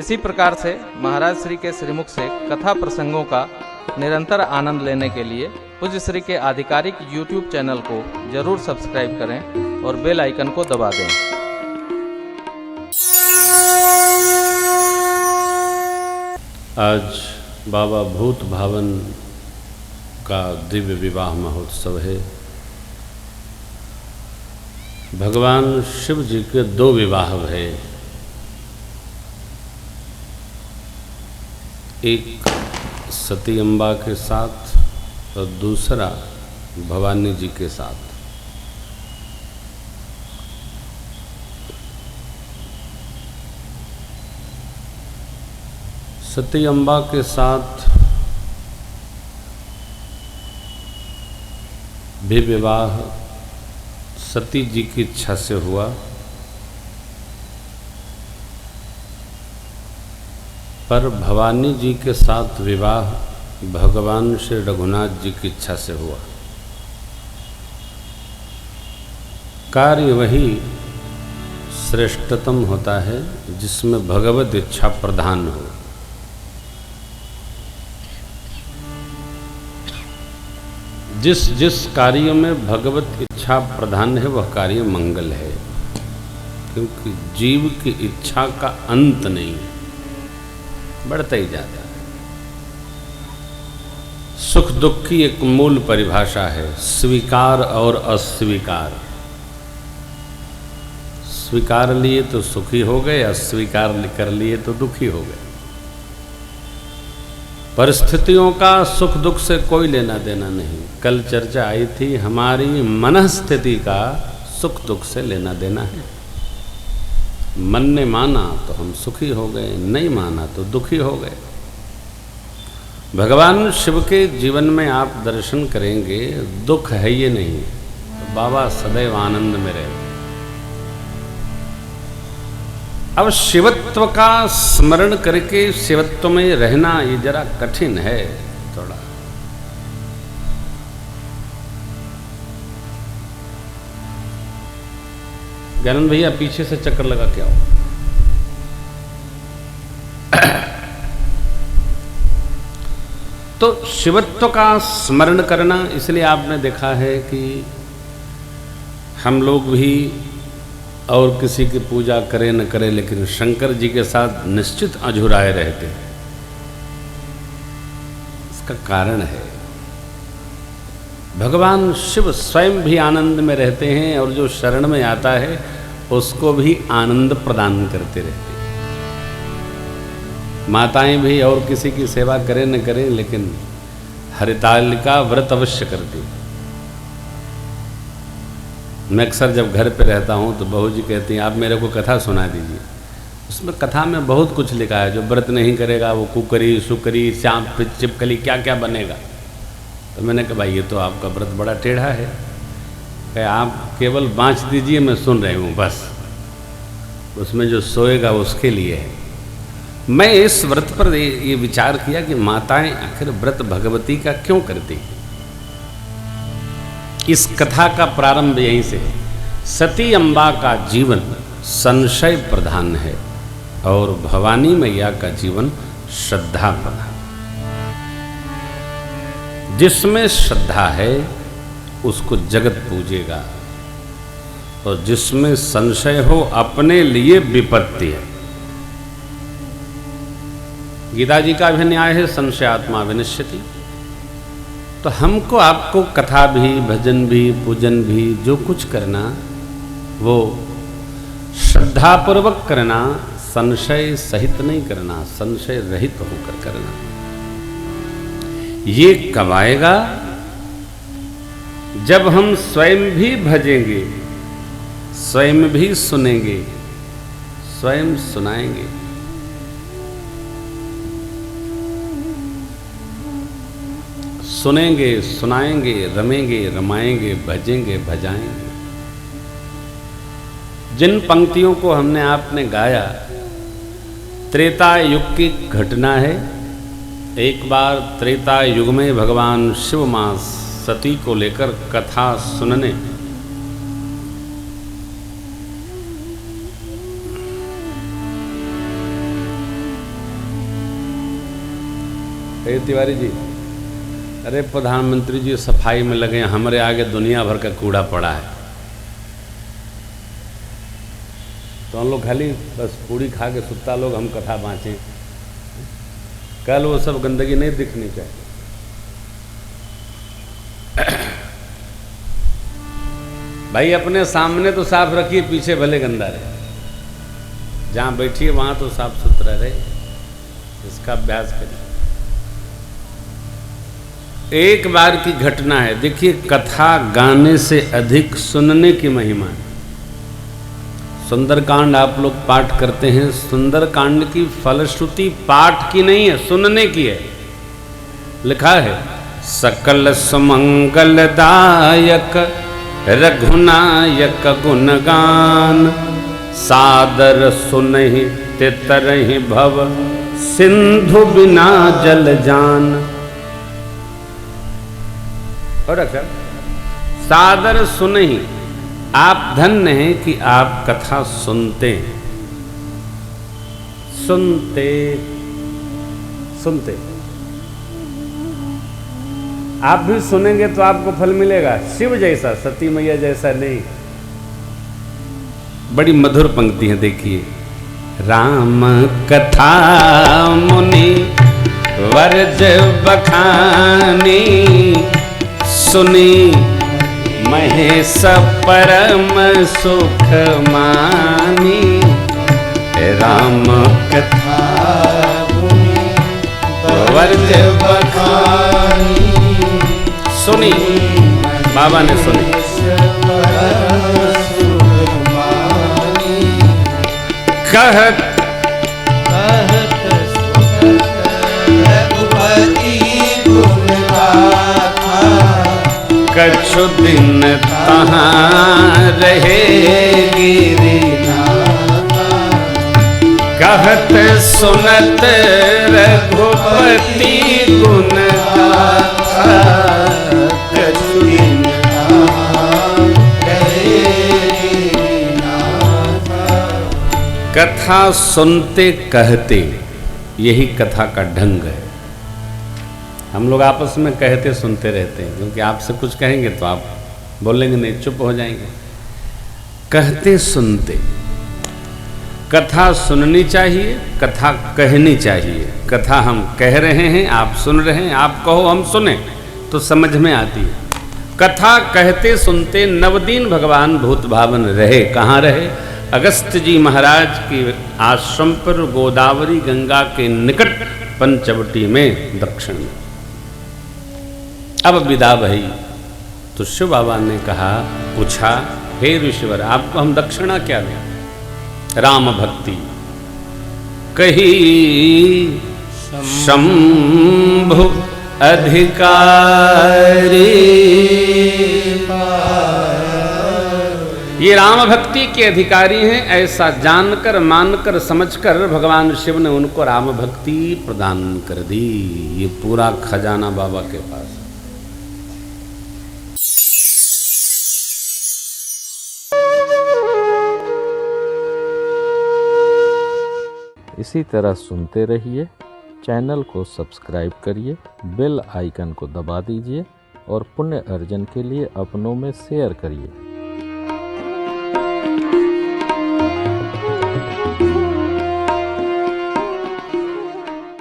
इसी प्रकार से महाराज श्री के श्रीमुख से कथा प्रसंगों का निरंतर आनंद लेने के लिए पूज्य श्री के आधिकारिक YouTube चैनल को जरूर सब्सक्राइब करें और बेल आइकन को दबा दें। आज बाबा भूत भावन का दिव्य विवाह महोत्सव है। भगवान शिव जी के 2 विवाह है। एक सती अम्बा के साथ और दूसरा भवानी जी के साथ। सती अम्बा के साथ भी विवाह सती जी की इच्छा से हुआ, पर भवानी जी के साथ विवाह भगवान श्री रघुनाथ जी की इच्छा से हुआ। कार्य वही श्रेष्ठतम होता है जिसमें भगवत इच्छा प्रधान हो। जिस जिस कार्य में भगवत इच्छा प्रधान है वह कार्य मंगल है, क्योंकि जीव की इच्छा का अंत नहीं है, बढ़ता ही जाता है। सुख दुख की एक मूल परिभाषा है, स्वीकार और अस्वीकार। स्वीकार लिए तो सुखी हो गए, अस्वीकार कर लिए तो दुखी हो गए। परिस्थितियों का सुख दुख से कोई लेना देना नहीं। कल चर्चा आई थी, हमारी मनस्थिति का सुख दुख से लेना देना है। मन ने माना तो हम सुखी हो गए, नहीं माना तो दुखी हो गए। भगवान शिव के जीवन में आप दर्शन करेंगे, दुख है ये नहीं, तो बाबा सदैव आनंद में रहे। अब शिवत्व का स्मरण करके शिवत्व में रहना ये जरा कठिन है थोड़ा। ज्ञानंद भैया पीछे से चक्कर लगा के आओ। तो शिवत्व का स्मरण करना, इसलिए आपने देखा है कि हम लोग भी और किसी की पूजा करें न करें, लेकिन शंकर जी के साथ निश्चित अझुराए रहते हैं। इसका कारण है भगवान शिव स्वयं भी आनंद में रहते हैं और जो शरण में आता है उसको भी आनंद प्रदान करते रहते हैं। माताएं भी और किसी की सेवा करें न करें, लेकिन हरितालिका व्रत अवश्य करती। मैं अक्सर जब घर पे रहता हूँ तो बहू जी कहती हैं आप मेरे को कथा सुना दीजिए। उसमें कथा में बहुत कुछ लिखा है, जो व्रत नहीं करेगा वो कुकरी सुकरी सांप चिपकली क्या क्या बनेगा। तो मैंने कहा भाई ये तो आपका व्रत बड़ा टेढ़ा है, कहे आप केवल बाँच दीजिए, मैं सुन रही हूँ बस, उसमें जो सोएगा उसके लिए है। मैं इस व्रत पर ये विचार किया कि माताएं आखिर व्रत भगवती का क्यों करती हैं। इस कथा का प्रारंभ यहीं से है। सती अम्बा का जीवन संशय प्रधान है और भवानी मैया का जीवन श्रद्धा प्रधान। जिसमें श्रद्धा है उसको जगत पूजेगा, और जिसमें संशय हो अपने लिए विपत्ति है। गीता जी का भी न्याय है, संशयात्मा विनश्यति। तो हमको आपको कथा भी, भजन भी, पूजन भी, जो कुछ करना वो श्रद्धापूर्वक करना, संशय सहित नहीं करना, संशय रहित होकर करना। ये कब आएगा? जब हम स्वयं भी भजेंगे, स्वयं भी सुनेंगे, स्वयं सुनाएंगे। सुनेंगे, सुनाएंगे, रमेंगे, रमाएंगे, भजेंगे, भजाएंगे। जिन पंक्तियों को हमने आपने गाया, त्रेता युग की घटना है। एक बार त्रेता युग में भगवान शिव मां सती को लेकर कथा सुनने कहिए तिवारी जी, अरे प्रधानमंत्री जी सफाई में लगे, हमारे आगे दुनिया भर का कूड़ा पड़ा है, तो हम लोग खाली बस पूड़ी खा के सुत्ता लोग, हम कथा बाँचें। कल वो सब गंदगी नहीं दिखनी चाहिए। भाई अपने सामने तो साफ रखिए, पीछे भले गंदा रहे, जहाँ बैठिए वहाँ तो साफ सुथरा रहे, इसका अभ्यास करिए। एक बार की घटना है, देखिए कथा गाने से अधिक सुनने की महिमा है। सुंदरकांड आप लोग पाठ करते हैं, सुंदरकांड की फलश्रुति पाठ की नहीं है, सुनने की है। लिखा है सकल सुमंगलदायक रघुनायक गुणगान, सादर सुनहि तितरहि भव सिंधु बिना जल जान। और अक्षर सादर सुनहि, आप धन्य हैं कि आप कथा सुनते हैं, सुनते सुनते। आप भी सुनेंगे तो आपको फल मिलेगा, शिव जैसा, सती मैया जैसा नहीं। बड़ी मधुर पंक्ति है, देखिए। राम कथा मुनि वर्ज बखानी, सुनी महेश परम सुख मानी। राम कथा मुनि वर्ज बखानी, सुनी, बाबा ने सुनी। कहत कछु दिन तहाँ रहेगी रीनाथा, कहत सुनत रघुपति गुण गाथा, कछु दिन तहाँ रहेगी रीनाथा। कथा सुनते कहते, यही कथा का ढंग है। हम लोग आपस में कहते सुनते रहते हैं, क्योंकि आपसे कुछ कहेंगे तो आप बोलेंगे नहीं, चुप हो जाएंगे। कहते सुनते, कथा सुननी चाहिए, कथा कहनी चाहिए। कथा हम कह रहे हैं, आप सुन रहे हैं, आप कहो हम सुने तो समझ में आती है। कथा कहते सुनते नवदीन भगवान भूत भावन रहे। कहाँ रहे? अगस्त जी महाराज के आश्रम पर, गोदावरी गंगा के निकट पंचवटी में, दक्षिण में। अब विदा भई तो शिव बाबा ने कहा, पूछा, हे ऋषिवर आपको हम दक्षिणा क्या दें? राम भक्ति कही शंभु अधिकारी। ये राम भक्ति के अधिकारी हैं, ऐसा जानकर मानकर समझकर भगवान शिव ने उनको राम भक्ति प्रदान कर दी। ये पूरा खजाना बाबा के पास। इसी तरह सुनते रहिए, चैनल को सब्सक्राइब करिए, बेल आइकन को दबा दीजिए और पुण्य अर्जन के लिए अपनों में शेयर करिए।